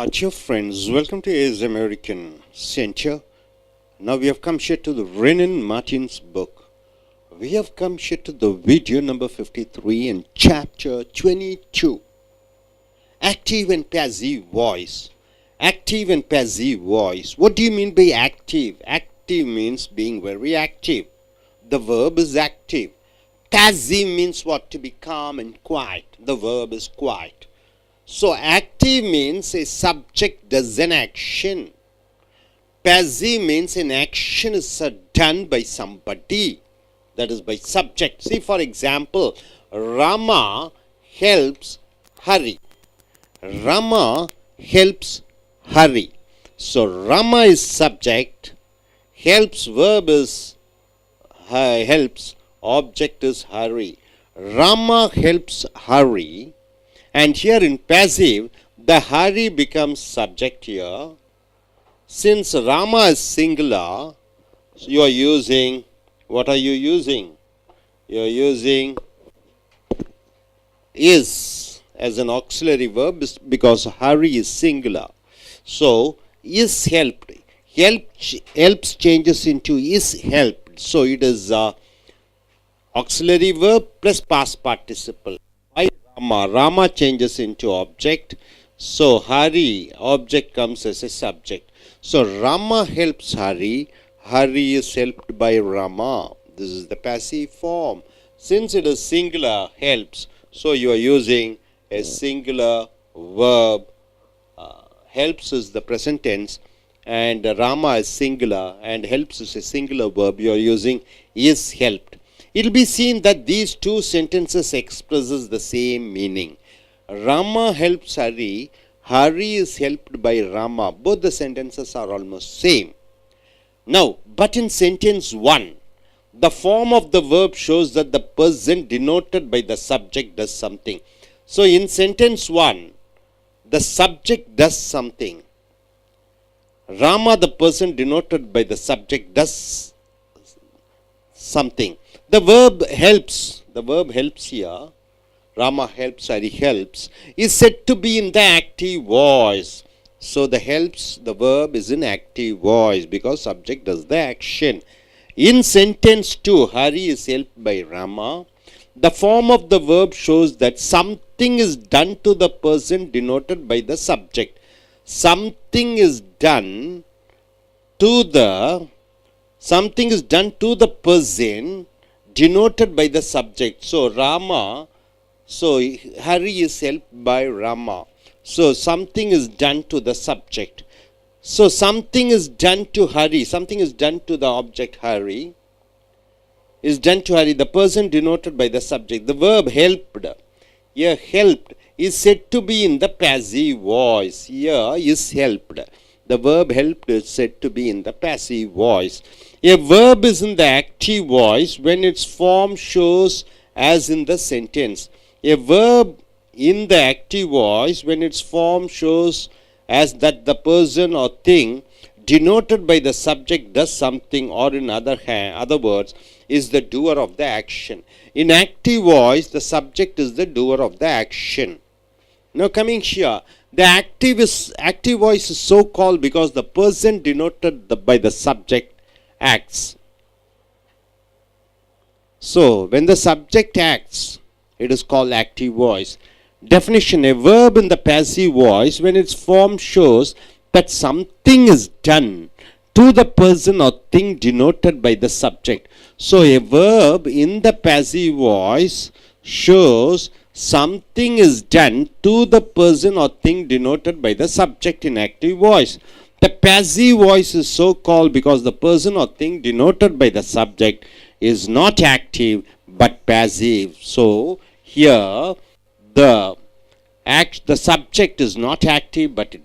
Dear friends, welcome to AS American Center. Now we have come here to the Renan Martin's book. We have come here to the video number 53 in chapter 22. Active and passive voice. Active and passive voice. What do you mean by active? Active means being very active. The verb is active. Passive means what? To be calm and quiet. The verb is quiet. So active means a subject does an action. Passive means an action is done by somebody. That is by subject. See, for example, Rama helps Hari. Rama helps Hari. So Rama is subject. Helps verb is helps. Object is Hari. Rama helps Hari. And here in passive, the Hari becomes subject here. Since Rama is singular, so you are using, what are you using? You are using is as an auxiliary verb because Hari is singular. So, is helped. Helps changes into is helped. So, it is auxiliary verb plus past participle. Rama changes into object. So Hari, object comes as a subject. So Rama helps Hari. Hari is helped by Rama. This is the passive form. Since it is singular, helps. So you are using a singular verb. Helps is the present tense. And Rama is singular. And helps is a singular verb. You are using is helped. It will be seen that these two sentences expresses the same meaning. Rama helps Hari. Hari is helped by Rama. Both the sentences are almost same. Now, but in sentence 1, the form of the verb shows that the person denoted by the subject does something. So, in sentence 1, the subject does something. Rama, the person denoted by the subject, does something. The verb helps here, Rama helps, Hari helps, is said to be in the active voice. So the helps, the verb is in active voice because subject does the action. In sentence 2, Hari is helped by Rama. The form of the verb shows that something is done to the person denoted by the subject. Something is done to the person denoted by the subject. So Rama, so Hari is helped by Rama. So something is done to the subject. So something is done to Hari, something is done to the object Hari, is done to Hari, the person denoted by the subject. The verb helped, here helped, is said to be in the passive voice. Here is helped. The verb helped is said to be in the passive voice. A verb is in the active voice when its form shows as in the sentence. A verb in the active voice when its form shows as that the person or thing denoted by the subject does something, or in other words, is the doer of the action. In active voice, the subject is the doer of the action. Now coming here, the active voice is so called because the person denoted by the subject acts. So when the subject acts, it is called active voice. Definition: a verb in the passive voice when its form shows that something is done to the person or thing denoted by the subject. So a verb in the passive voice shows something is done to the person or thing denoted by the subject in active voice. The passive voice is so called because the person or thing denoted by the subject is not active but passive. So here the subject is not active but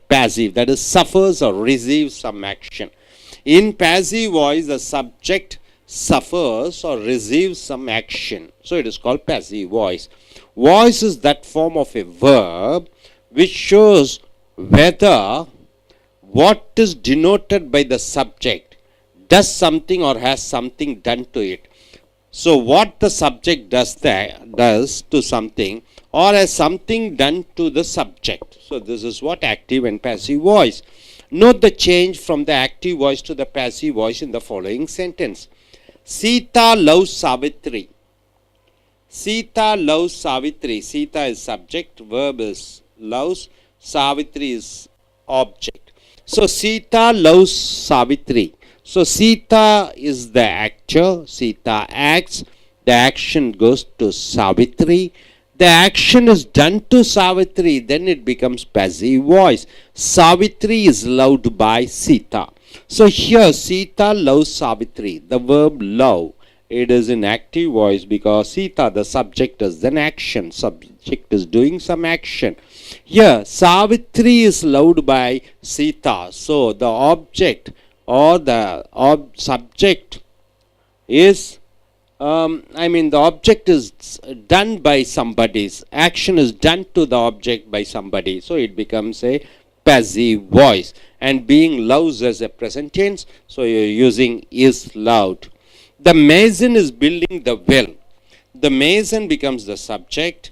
passive, that is suffers or receives some action. In passive voice, the subject suffers or receives some action. So it is called passive voice. Voice is that form of a verb which shows whether what is denoted by the subject does something or has something done to it. So what the subject does to something, or has something done to the subject. So this is what active and passive voice. Note the change from the active voice to the passive voice in the following sentence. Sita loves Savitri. Sita loves Savitri. Sita is subject, verb is loves, Savitri is object. So Sita loves Savitri. So Sita is the actor, Sita acts, the action goes to Savitri. The action is done to Savitri, then it becomes passive voice. Savitri is loved by Sita. So here Sita loves Savitri. The verb love, it is in active voice because Sita, the subject, is an action. Subject is doing some action. Here Savitri is loved by Sita. So the object or the subject is the object is done by somebody's action is done to the object by somebody, so it becomes a passive voice. And being loves as a present tense, so you're using is loved. The mason is building the well. The mason becomes the subject,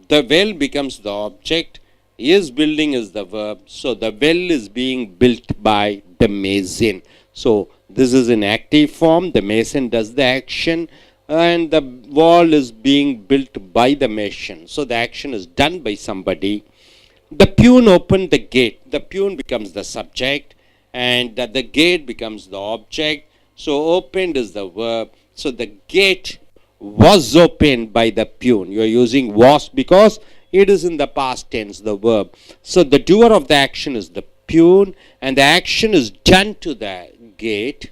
the well becomes the object, is building is the verb, so the well is being built by the mason. So this is in active form, the mason does the action and the wall is being built by the mason. So the action is done by somebody. The peon opened the gate. The peon becomes the subject and the gate becomes the object. So opened is the verb. So the gate was opened by the peon. You are using was because it is in the past tense, the verb. So the doer of the action is the peon and the action is done to the gate.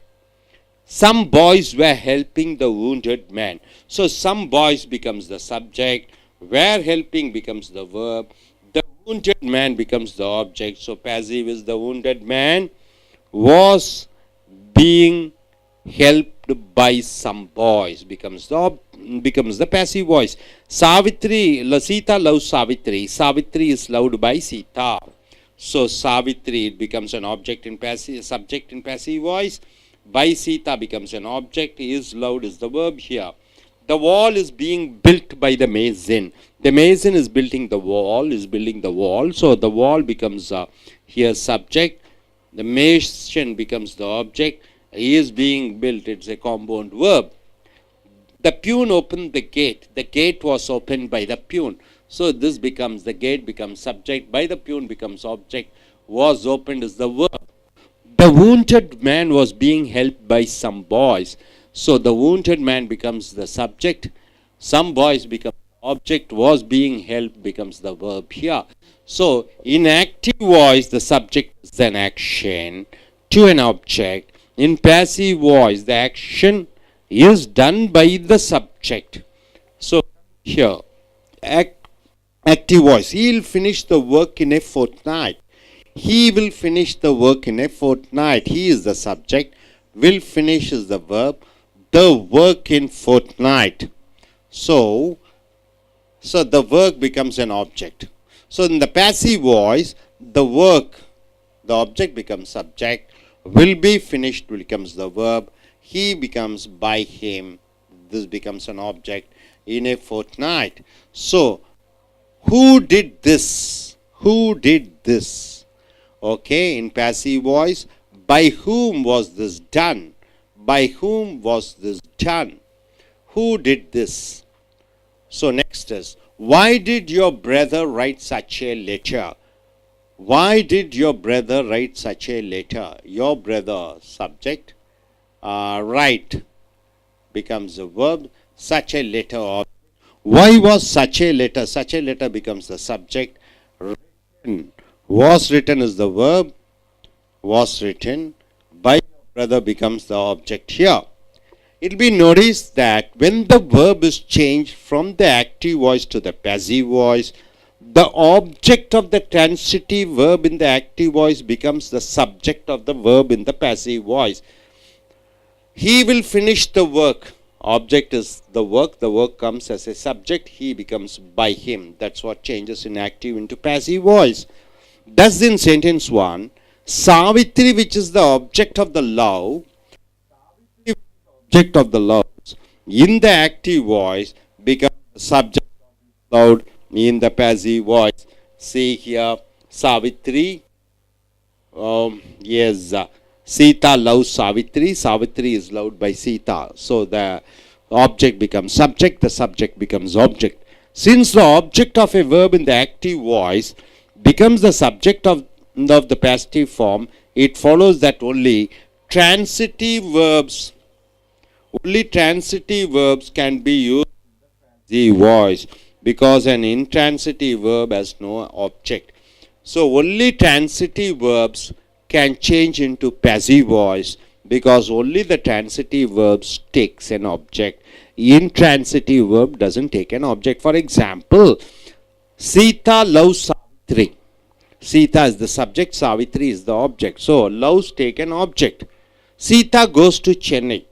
Some boys were helping the wounded man. So some boys becomes the subject, were helping becomes the verb, the wounded man becomes the object. So passive is the wounded man was being helped by some boys, becomes the passive voice. Sita loves Savitri. Savitri is loved by Sita. So Savitri, it becomes an object in passive, subject in passive voice. By Sita becomes an object. Is loved is the verb here. The wall is being built by the mason. The mason is building the wall. So the wall becomes here subject. The mason becomes the object. He is being built. It's a compound verb. The peon opened the gate. The gate was opened by the peon. So this becomes, the gate becomes subject, by the peon becomes object, was opened is the verb. The wounded man was being helped by some boys. So the wounded man becomes the subject, some boys become object, was being helped becomes the verb here. So in active voice, the subject is an action to an object. In passive voice, the action is done by the subject. So here, active voice. He will finish the work in a fortnight. He will finish the work in a fortnight. He is the subject. Will finish is the verb. The work in fortnight. So the work becomes an object. So in the passive voice, the work, the object becomes subject. Will be finished becomes the verb. He becomes by him. This becomes an object in a fortnight. So who did this? Who did this? Okay, in passive voice, by whom was this done? By whom was this done? Who did this? So next is, why did your brother write such a letter? Why did your brother write such a letter? Your brother, subject, write becomes a verb, such a letter. Why was such a letter? Such a letter becomes the subject. Written. Was written is the verb. Was written. By brother becomes the object here. It will be noticed that when the verb is changed from the active voice to the passive voice, the object of the transitive verb in the active voice becomes the subject of the verb in the passive voice. He will finish the work. Object is the work comes as a subject, he becomes by him. That's what changes in active into passive voice. Thus in sentence 1, Savitri, which is the object of the love, in the active voice becomes the subject loud in the passive voice. See here, Savitri. Yes, Sita loves Savitri. Savitri is loved by Sita. So the object becomes subject, the subject becomes object. Since the object of a verb in the active voice becomes the subject of the passive form, it follows that only transitive verbs can be used in the voice, because an intransitive verb has no object. So only transitive verbs can change into passive voice, because only the transitive verbs takes an object. Intransitive verb doesn't take an object. For example, Sita loves Savitri. Sita is the subject, Savitri is the object. So loves take an object. Sita goes to Chennai.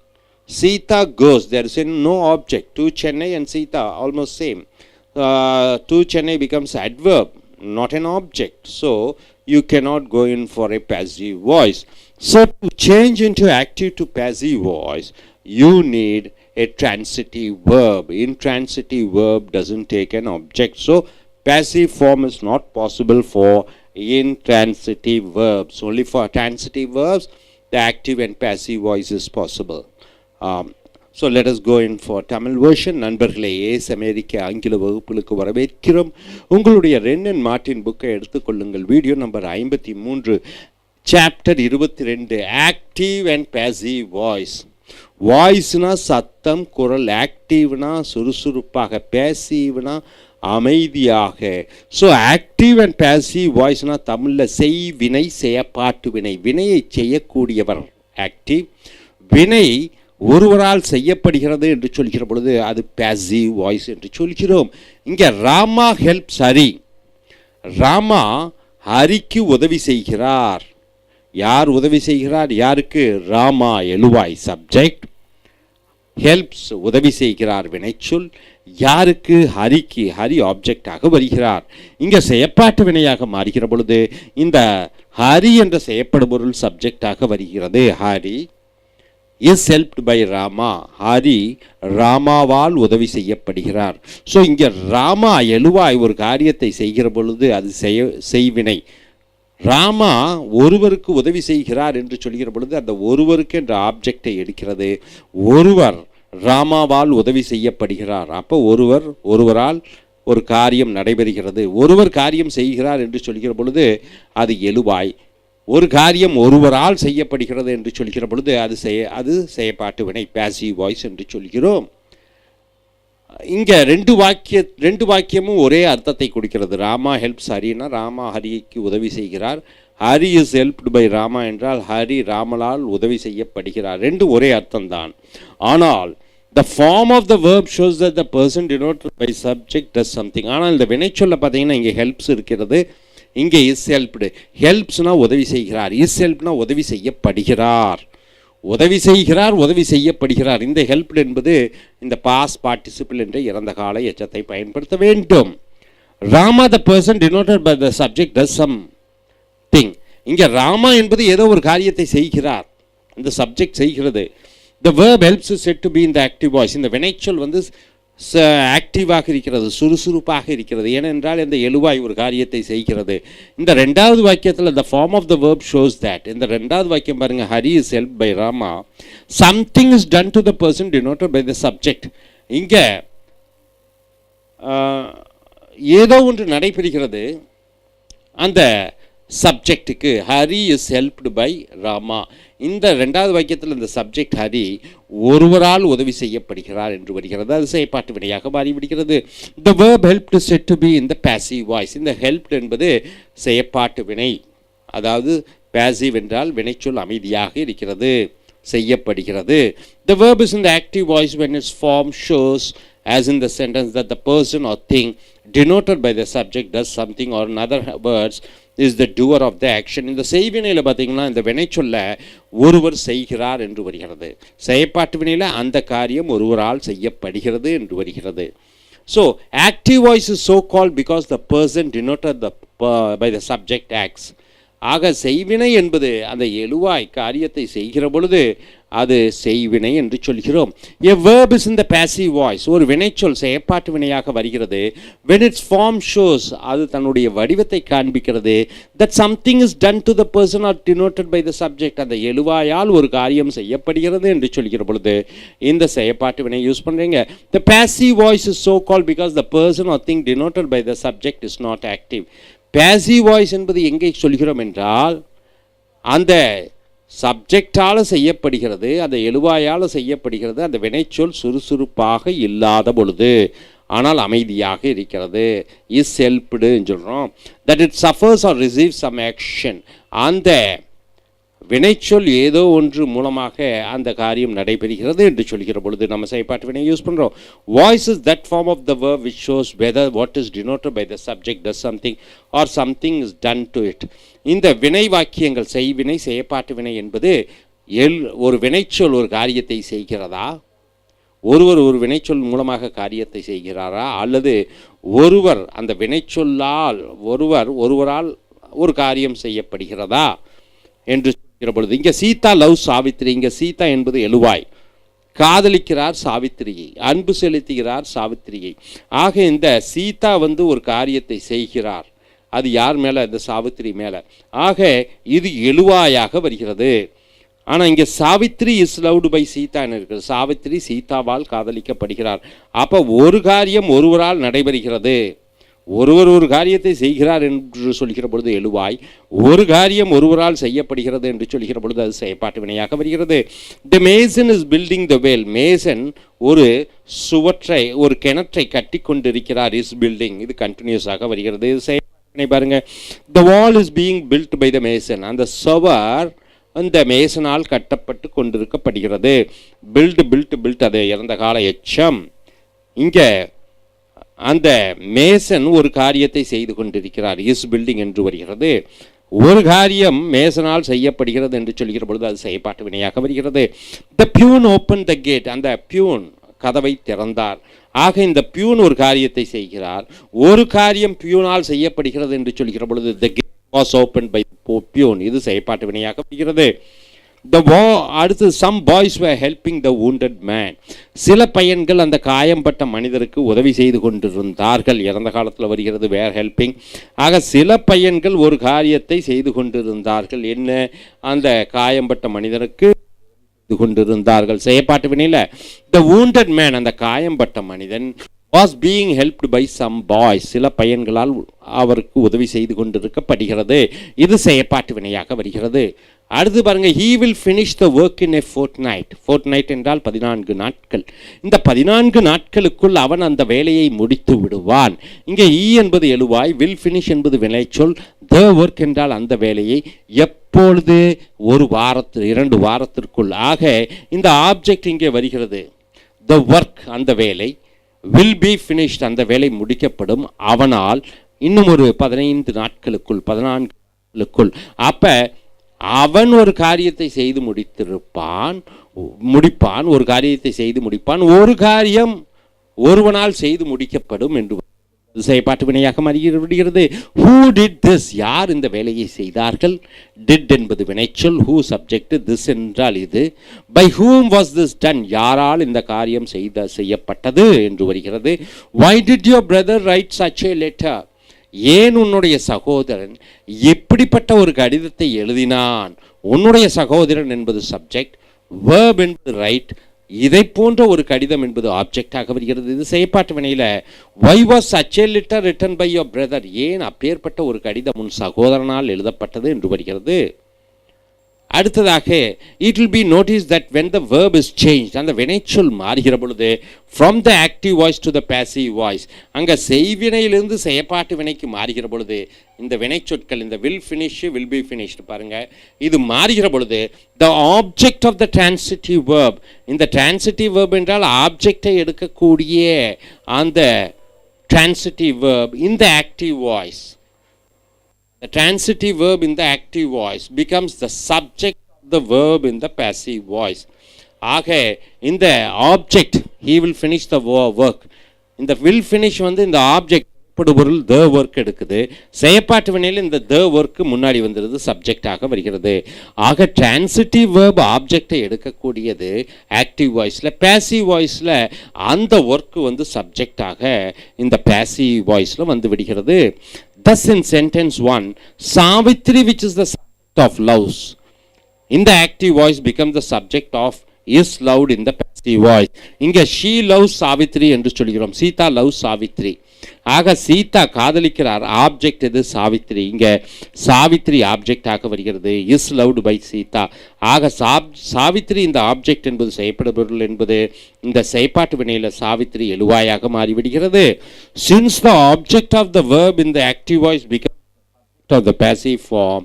Sita goes, there is no object. To Chennai and Sita almost same. To Chennai becomes adverb, not an object. So you cannot go in for a passive voice. So to change into active to passive voice, you need a transitive verb. Intransitive verb doesn't take an object. So passive form is not possible for intransitive verbs. Only for transitive verbs, the active and passive voice is possible. So let us go in for Tamil version. நண்பர்களே, Ace அமெரிக்க ஆங்கில வகுப்புகளுக்கு வரவேற்கிறோம். உங்களுடைய Wren and Martin புக்கை எடுத்துக்கொள்ளுங்கள். Video number 53, chapter 22, active and passive voice. வாய்ஸ்னா சத்தம், குரல். ஆக்டிவ்னா சுறுசுறுப்பாக, பேசிவ்னா அமைதியாக. ஸோ ஆக்டிவ் அண்ட் பேசிவ் வாய்ஸ்னா தமிழில் செய்வினை, செயப்பாட்டு வினை. வினையை செய்யக்கூடியவர் ஆக்டிவ். வினை ஒருவரால் செய்யப்படுகிறது என்று சொல்கிற பொழுது அது பேசிவ் வாய்ஸ் என்று சொல்கிறோம். இங்கே ராமா ஹெல்ப்ஸ் ஹரி. ராமா ஹரிக்கு உதவி செய்கிறார். யார் உதவி செய்கிறார்? யாருக்கு? ராமா எழுவாய் சப்ஜெக்ட், ஹெல்ப்ஸ் உதவி செய்கிறார் வினைச்சொல். யாருக்கு? ஹரிக்கு. ஹரி ஆப்ஜெக்டாக வருகிறார். இங்கே செயற்பாட்டு வினையாக மாறுகிற பொழுது இந்த ஹரி என்ற செயற்படுபொருள் சப்ஜெக்டாக வருகிறது. Hari is helped by Rama. Hari ராமாவால் உதவி செய்யப்படுகிறார். ஸோ இங்கே ராமா எழுவாய் ஒரு காரியத்தை செய்கிற பொழுது அது செய்வினை. ராமா ஒருவருக்கு உதவி செய்கிறார் என்று சொல்கிற பொழுது அந்த ஒருவருக்கு என்ற ஆப்ஜெக்டை எடுக்கிறது. ஒருவர் ராமாவால் உதவி செய்யப்படுகிறார். அப்போ ஒருவரால் ஒரு காரியம் நடைபெறுகிறது. ஒருவர் காரியம் செய்கிறார் என்று சொல்கிற பொழுது அது எழுவாய். ஒரு காரியம் ஒருவரால் செய்யப்படுகிறது என்று சொல்கிற பொழுது அது செயற்பாட்டு வினை, பேசிவ் வாய்ஸ் என்று சொல்கிறோம். இங்கே ரெண்டு வாக்கியமும் ஒரே அர்த்தத்தை கொடுக்கிறது. ராமா ஹெல்ப்ஸ் ஹரினா ராமா ஹரிக்கு உதவி செய்கிறார். Hari is helped by Rama என்றால் ஹரி ராமலால் உதவி செய்யப்படுகிறார். ரெண்டு ஒரே அர்த்தம்தான். ஆனால் the form of the verb shows that the person denoted by subject does something. ஆனால் இந்த வினைச்சொல்ல பார்த்தீங்கன்னா இங்கே ஹெல்ப்ஸ் இருக்கிறது, இங்கே இஸ் ஹெல்ப்டு. ஹெல்ப்ஸ்னா உதவி செய்கிறார், இஸ் ஹெல்ப்னா உதவி செய்யப்படுகிறார். உதவி செய்கிறார், உதவி செய்யப்படுகிறார். இந்த ஹெல்ப்டு என்பது இந்த பாஸ்ட் பார்ட்டிசிபிள் என்ற இறந்த கால எச்சத்தை பயன்படுத்த வேண்டும். Rama the person denoted by the subject does something. இங்கே ராமா என்பது ஏதோ ஒரு காரியத்தை செய்கிறார், இந்த சப்ஜெக்ட் செய்கிறது. The verb helps is said to be in the active voice. இந்த வினைச்சொல் வந்து ஆக்டிவாக இருக்கிறது, சுறுசுறுப்பாக இருக்கிறது. ஏனென்றால் இந்த எழுவாய் ஒரு காரியத்தை செய்கிறது. இந்த ரெண்டாவது வாக்கியத்தில் the form of the verb shows that. இந்த ரெண்டாவது வாக்கியம் பாருங்க, Hari is helped by Rama. Something is done to the person denoted by the subject. இங்கே ஏதோ ஒன்று நடைபெறுகிறது அந்த சப்ஜெக்டுக்கு. Hari is helped by Rama. இந்த ரெண்டாவது வாக்கியத்தில் இந்த சப்ஜெக்ட் ஹரி ஒருவரால் உதவி செய்யப்படுகிறார் என்று வருகிறது. அது செயற்பாட்டு வினையாக மாறிவிடுகிறது. த verb helped is said to be in the passive voice. இந்த helped என்பது செயற்பாட்டு வினை, அதாவது passive என்றால் வினைச்சொல் அமைதியாக இருக்கிறது, செய்யப்படுகிறது. The verb is in the active voice when its form shows, as in the sentence, that the person or thing denoted by the subject does something, or in other words is the doer of the action. இந்த செய்வினையில் பார்த்தீங்கன்னா இந்த வினைச்சொல்ல ஒருவர் செய்கிறார் என்று வருகிறது. செயற்பாட்டு வினையில் அந்த காரியம் ஒருவரால் செய்யப்படுகிறது என்று வருகிறது. So active voice is so called because the person denoted by the subject acts. ஆக செய்வினை என்பது அந்த எழுவாய் காரியத்தை செய்கிற பொழுது அது செய்வினை என்று சொல்கிறோம். A verb is in the passive voice. ஒரு வினைச்சொல் செயற்பாட்டு வினையாக வருகிறது. When its form shows, அது தன்னுடைய வடிவத்தை காண்பிக்கிறது. That something is done to the person or denoted by the subject. அந்த எழுவாயால் ஒரு காரியம் செய்யப்படுகிறது என்று சொல்கிற பொழுது இந்த செயற்பாட்டு வினை யூஸ் பண்றீங்க. The passive voice is so called because the person or thing denoted by the subject is not active. Passive voice என்பது எங்கே சொல்கிறோம் என்றால் அந்த சப்ஜெக்டால் செய்யப்படுகிறது, அந்த எழுவாயால் செய்யப்படுகிறது. அந்த வினைச்சொல் சுறுசுறுப்பாக இல்லாத பொழுது, ஆனால் அமைதியாக இருக்கிறது. இஸ் ஹெல்ப்டுன்னு சொல்கிறோம். That it suffers or receives some action. அந்த வினைச்சொல் ஏதோ ஒன்று மூலமாக அந்த காரியம் நடைபெறுகிறது என்று சொல்கிற பொழுது நம்ம செயற்பாட்டு வினை யூஸ் பண்ணுறோம். Voice is that form of the verb which shows whether what is denoted by the subject does something or something is done to it. இந்த வினை வாக்கியங்கள் செய்வினை செயற்பாட்டு வினை என்பது ஒரு வினைச்சொல் ஒரு காரியத்தை செய்கிறதா, ஒருவர் ஒரு வினைச்சொல் மூலமாக காரியத்தை செய்கிறாரா, அல்லது ஒருவர் அந்த வினைச்சொல்லால் ஒருவரால் ஒரு காரியம் செய்யப்படுகிறதா என்று பொழுது இங்கே சீதா லவ் சாவித்திரி. இங்கே சீதா என்பது எழுவாய், காதலிக்கிறார் சாவித்திரியை, அன்பு செலுத்துகிறார் சாவித்திரியை. ஆக இந்த சீதா ஒரு காரியத்தை செய்கிறார், அது யார் மேலே? இந்த சாவித்திரி மேலே. ஆக இது எழுவாயாக வருகிறது. ஆனால் இங்கே சாவித்திரி இஸ் லவ்டு பை சீதான்னு இருக்குது. சாவித்திரி சீதாவால் காதலிக்கப்படுகிறார். அப்போ ஒரு காரியம் ஒருவரால் நடைபெறுகிறது. ஒருவர் ஒரு காரியத்தை செய்கிறார் என்று சொல்கிற பொழுது எழுவாய், ஒரு காரியம் ஒருவரால் செய்யப்படுகிறது என்று சொல்கிற பொழுது அது செயற்பாட்டு வினையாக வருகிறது. The mason is building the wall. Mason ஒரு சுவற்றை ஒரு கிணற்றை கட்டி கொண்டிருக்கிறார். இஸ் பில்டிங், இது கண்டினியூஸாக வருகிறது. இது செயற்பாட்டு வினை பாருங்க. The wall is being built by the mason. அந்த சுவர் அந்த மேசனால் கட்டப்பட்டு கொண்டிருக்கப்படுகிறது. பில்ட் அது இறந்த கால எச்சம். இங்கே அந்த மேசன் ஒரு காரியத்தை செய்து கொண்டிருக்கிறார். இஸ் பில்டிங் என்று வருகிறது. ஒரு காரியம் மேசனால் செய்யப்படுகிறது என்று சொல்கிற பொழுது அது செயற்பாட்டு வினையாக வருகிறது. The peon open the gate. அந்த பியூன் கதவை திறந்தார். ஆக இந்த பியூன் ஒரு காரியத்தை செய்கிறார். ஒரு காரியம் பியூனால் செய்யப்படுகிறது என்று சொல்கிற பொழுது the gate was open by peon, இது செயற்பாட்டு வினையாக வருகிறது. அடுத்து some boys were helping the wounded man. சில பையன்கள் அந்த காயம்பட்ட மனிதருக்கு உதவி செய்து கொண்டிருந்தார்கள். இறந்த காலத்தில் வருகிறது வேர் ஹெல்பிங். ஆக சில பையன்கள் ஒரு காரியத்தை செய்து கொண்டிருந்தார்கள். என்ன? அந்த காயம்பட்ட மனிதருக்கு செய்து கொண்டிருந்தார்கள். செயற்பாட்டு வினையில் the wounded man, அந்த காயம்பட்ட மனிதன் was being helped by some boys. சில பையன்களால் அவருக்கு உதவி செய்து கொண்டிருக்கப்படுகிறது. இது செயற்பாட்டு வினையாக வருகிறது. அடுத்து பாருங்க, he will finish the work in a fortnight. fortnight என்றால் 14 நாட்கள். இந்த 14 நாட்களுக்குள் அவன் அந்த வேலையை முடித்து விடுவான். இங்கே he என்பது எழுவாய், will finish என்பது வினைச்சொல், the work என்றால் அந்த வேலையை எப்பொழுது? ஒரு வாரத்தில் 2 வாரத்திற்குள். ஆக இந்த ஆப்ஜெக்ட் இங்கே வருகிறது. the work அந்த வேலை, will be finished அந்த வேலை முடிக்கப்படும் அவனால் இன்னும் ஒரு 15 நாட்களுக்குள் 14 நாட்களுக்குள். அப்ப அவன் ஒரு காரியத்தை செய்து முடிப்பான், ஒரு காரியத்தை செய்து முடிப்பான், ஒரு காரியம் ஒருவனால் செய்து முடிக்கப்படும் என்று செயற்பாட்டு வினையாக மாறிவிடுகிறது. who did this? யார் இந்த வேலையை செய்தார்கள்? did என்பது வினைச்சொல், who சப்ஜெக்ட், this என்றால் இது. by whom was this done? யாரால் இந்த காரியம் செய்யப்பட்டது என்று வருகிறது. why did your brother write such a letter? ஏன் உன்னுடைய சகோதரன் எப்படிப்பட்ட ஒரு கடிதத்தை எழுதினான்? உன்னுடைய சகோதரன் என்பது சப்ஜெக்ட், verb என்பது ரைட், இதை போன்ற ஒரு கடிதம் என்பது ஆப்ஜெக்டாக வருகிறது. இது செயற்பாட்டு வினையில் why was such a letter written by your brother? ஏன் அப்பேற்பட்ட ஒரு கடிதம் உன் சகோதரனால் எழுதப்பட்டது என்று வருகிறது. அடுத்ததாக it will be noticed that when the verb is changed, அந்த வினைச்சொல் மாறுகிற பொழுது from the active voice to the passive voice, அங்கே செய்வினையிலிருந்து செயற்பாட்டு வினைக்கு மாறுகிற பொழுது இந்த வினைச்சொற்கள், இந்த will finish, will be finished பாருங்க, இது மாறுகிற பொழுது the object of the transitive verb, இந்த transitive verb என்றால் ஆப்ஜெக்டை எடுக்கக்கூடிய அந்த transitive verb in the active voice, the transitive verb in the active voice becomes the subject of the verb in the passive voice. ஆக இந்த object he will finish the work, இந்த will finish இந்த object செயற்படுபொருள் the work எடுக்குது. செயற்பாட்டு வினையில் இந்த the work முன்னாடி வந்துடுது, சப்ஜெக்டாக வருகிறது. ஆக டிரான்சிட்டிவ் verb ஆப்ஜெக்டை எடுக்கக்கூடியது ஆக்டிவ் வாய்ஸில். பேசிவ் வாய்ஸில் அந்த ஒர்க்கு வந்து சப்ஜெக்டாக இந்த பேசிவ் வாய்ஸில் வந்து விடுகிறது. Thus in sentence 1, Savitri, which is the subject of loves, in the active voice becomes the subject of is loved in the passive voice. இங்க she loves Savitri என்று சொல்கிறோம். Sita loves Savitri. ஆக Sita காதலிக்கிறார், object இது சாவித்ரி. இங்க சாவித்ரி ஆப்ஜெக்டாக வருகிறது, இஸ் லவ்டு பை சீதா. ஆக சாவித்ரி இந்த object என்பது செய்யப்படுபொருள் என்பது இந்த செயற்பாட்டு வினையில் சாவித்ரி எழுவாயாக மாறிவிடுகிறது. Since the object of the verb in the active voice becomes of the passive form,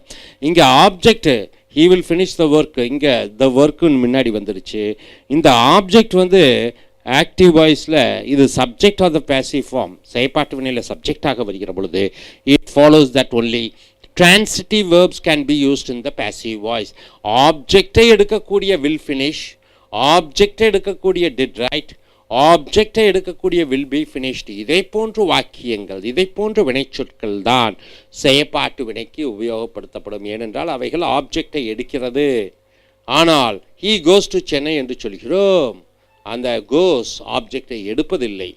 இங்க object he will finish the work, இங்க the work முன்னாடி வந்துருச்சு. இந்த ஆப்ஜெக்ட் வந்து ஆக்டிவ் வாய்ஸில் இது subject of the passive form, செயற்பாட்டு வினையில் சப்ஜெக்டாக வருகிற பொழுது it follows that only transitive verbs can be used in the passive voice. ஆப்ஜெக்டை எடுக்கக்கூடிய will finish, ஆப்ஜெக்டை எடுக்கக்கூடிய did write, ஆப்ஜெக்டை எடுக்கக்கூடிய will be finished. இதை போன்ற வாக்கியங்கள், இதை போன்ற வினைச்சொற்கள் தான் செயற்பாட்டு வினைக்கு உபயோகப்படுத்தப்படும். ஏனென்றால் அவைகள் ஆப்ஜெக்டை எடுக்கிறது. ஆனால் he goes to சென்னை என்று சொல்கிறோம், அந்த கோஸ் ஆப்ஜெக்டை எடுப்பதில்லை.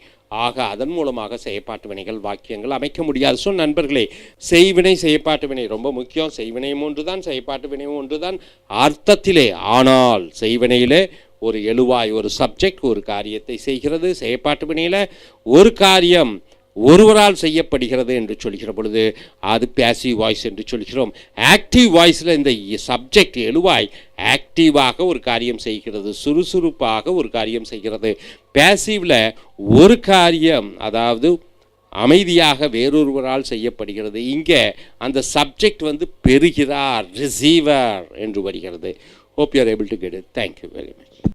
ஆக அதன் மூலமாக செயற்பாட்டு வினைகள் வாக்கியங்கள் அமைக்க முடியாது. ஸோ நண்பர்களே, செய்வினை செயற்பாட்டு வினை ரொம்ப முக்கியம். செய்வினையும் ஒன்றுதான், செயற்பாட்டு வினையும் ஒன்றுதான் அர்த்தத்திலே. ஆனால் செய்வினையிலே ஒரு எழுவாய், ஒரு சப்ஜெக்ட் ஒரு காரியத்தை செய்கிறது. செயற்பாட்டு வினையில் ஒரு காரியம் ஒருவரால் செய்யப்படுகிறது என்று சொல்கிற பொழுது அது பேசிவ் வாய்ஸ் என்று சொல்கிறோம். ஆக்டிவ் வாய்ஸில் இந்த சப்ஜெக்ட் எழுவாய் ஆக்டிவாக ஒரு காரியம் செய்கிறது, சுறுசுறுப்பாக ஒரு காரியம் செய்கிறது. பேசிவில் ஒரு காரியம், அதாவது அமைதியாக வேறொருவரால் செய்யப்படுகிறது. இங்கே அந்த சப்ஜெக்ட் வந்து பெறுகிறார், ரிசீவர் என்று வருகிறது. Hope you are able to get it. Thank you very much.